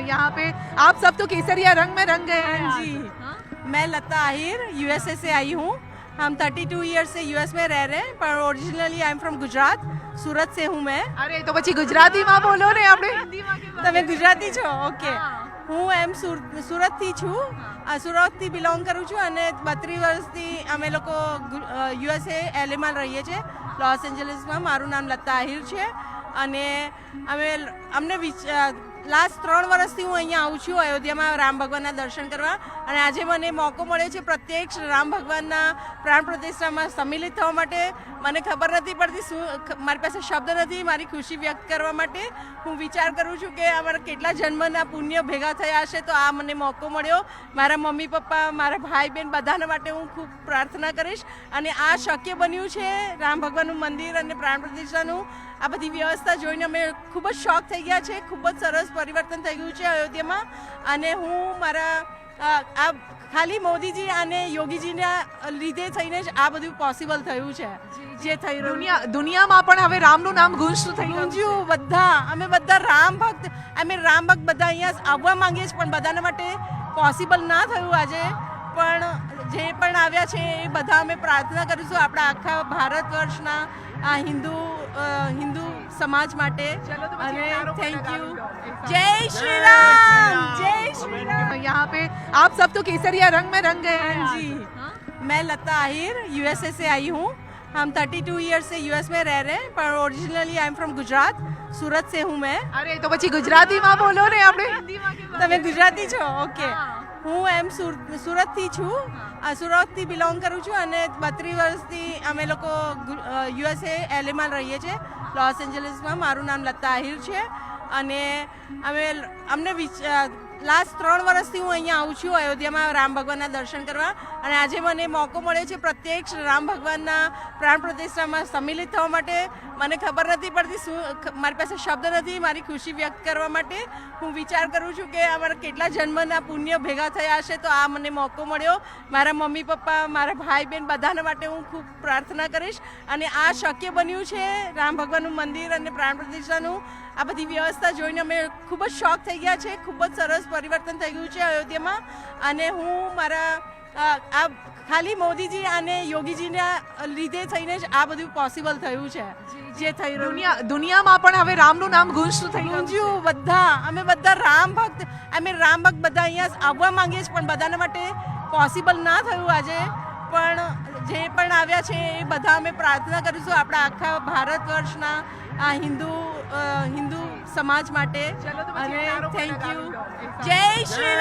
यहाँ पे आप सब तो केसरिया रंग में रंग गए हैं हाँ जी, मैं लता आहिर यूएसए से आई हूँ। हम 32 ईयर से यूएस में रह रहे हैं, पर originally I am from Gujarat, Surat से हूँ मैं। अरे तो પછી ગુજરાતીમાં બોલો ને આપણે હિન્દીમાં કેમ તમે ગુજરાતી છો? ઓકે, હું સુરતથી છું, સુરતથી બિલોંગ કરું છું અને 32 વર્ષથી અમે લોકો યુએસએ એલએમાં રહીએ છીએ, લોસ એન્જલિસમાં. મારું નામ લતા આહિર છે અને અમને લાસ્ટ 3 વર્ષથી હું અહીંયા આવું છું અયોધ્યામાં રામ ભગવાનના દર્શન કરવા, અને આજે મને મોકો મળ્યો છે પ્રત્યક્ષ રામ ભગવાનના પ્રાણ પ્રતિષ્ઠામાં સંમિલિત થવા માટે. મને ખબર નથી પડતી, શું મારી પાસે શબ્દ નથી મારી ખુશી વ્યક્ત કરવા માટે. હું વિચાર કરું છું કે અમારા કેટલા જન્મના પુણ્ય ભેગા થયા હશે, તો આ મને મોકો મળ્યો. મારા મમ્મી પપ્પા, મારા ભાઈ બહેન બધાના માટે હું ખૂબ પ્રાર્થના કરીશ. અને આ શક્ય બન્યું છે રામ ભગવાનનું મંદિર અને પ્રાણ પ્રતિષ્ઠાનું. આ બધી વ્યવસ્થા જોઈને અમે ખૂબ જ શોક થઈ ગયા છે. ખૂબ જ સરસ પરિવર્તન થઈ ગયું છે અયોધ્યામાં. અને હું મારા આ ખાલી મોદીજી અને યોગીજીના લીધે થઈને જ આ બધું પોસિબલ થયું છે જે થઈ રહ્યું. દુનિયામાં પણ હવે રામનું નામ ગુંજતું થઈ ગયું છે. ગુંજ્યું બધા, અમે બધા રામ ભક્ત, રામ ભક્ત બધા અહીંયા આવવા માંગીએ છીએ, પણ બધાના માટે પોસિબલ ના થયું આજે. પણ જે પણ આવ્યા છે એ બધા અમે પ્રાર્થના કરીશું આપણા આખા ભારત વર્ષના આ હિન્દુ સમાજ માટે. અને થેન્ક યુ. જય શ્રી રામ, જય શ્રી રામ. यहाँ पे आप सब तो केसरिया रंग में रंग गए हैं. हाँ जी, मैं लता आहिर यूएसए से आई हूँ. हम 32 ईयर से यूएस में रह रहे हैं, पर originally I am from Gujarat, Surat से हूँ मैं. अरे तो પછી ગુજરાતીમાં બોલો ને આપણે હિન્દીમાં કેમ તમે ગુજરાતી છો? ઓકે, હું સુરતથી છું, સુરતથી બિલોંગ કરું છું અને 32 વર્ષથી અમે લોકો યુએસએ એલએમાં રહીએ છીએ, લોસ એન્જલિસમાં. મારું નામ લતા આહિર છે અને અમને લાસ્ટ 3 વર્ષથી હું અહીંયા આવું છું અયોધ્યામાં રામ ભગવાનના દર્શન કરવા, અને આજે મને મોકો મળ્યો છે પ્રત્યક્ષ રામ ભગવાનના પ્રાણ પ્રતિષ્ઠામાં સંમિલિત થવા માટે. મને ખબર નથી પડતી, શું મારી પાસે શબ્દ નથી મારી ખુશી વ્યક્ત કરવા માટે. હું વિચાર કરું છું કે અમારા કેટલા જન્મના પુણ્ય ભેગા થયા હશે, તો આ મને મોકો મળ્યો. મારા મમ્મી પપ્પા, મારા ભાઈ બહેન બધાના માટે હું ખૂબ પ્રાર્થના કરીશ. અને આ શક્ય બન્યું છે રામ ભગવાનનું મંદિર અને પ્રાણ પ્રતિષ્ઠાનું. આ બધી વ્યવસ્થા જોઈને અમે ખૂબ જ શોક થઈ ગયા છે. ખૂબ જ સરસ પરિવર્તન થઈ ગયું છે અયોધ્યામાં. અને હું મારા આ ખાલી મોદીજી અને યોગીજીના લીધે થઈને જ આ બધું પોસિબલ થયું છે જે થઈ રહ્યું. દુનિયામાં પણ હવે રામનું નામ ગુંજતું થઈ ગયું છે. ગુંજ્યું બધા, અમે બધા રામ ભક્ત, રામ ભક્ત બધા અહીંયા આવવા માંગીએ છીએ, પણ બધાના માટે પોસિબલ ના થયું આજે. પણ જે પણ આવ્યા છે એ બધા અમે પ્રાર્થના કરીશું આપણા આખા ભારત વર્ષના આ હિન્દુ સમાજ માટે. અને થેન્ક યુ. જય શ્રી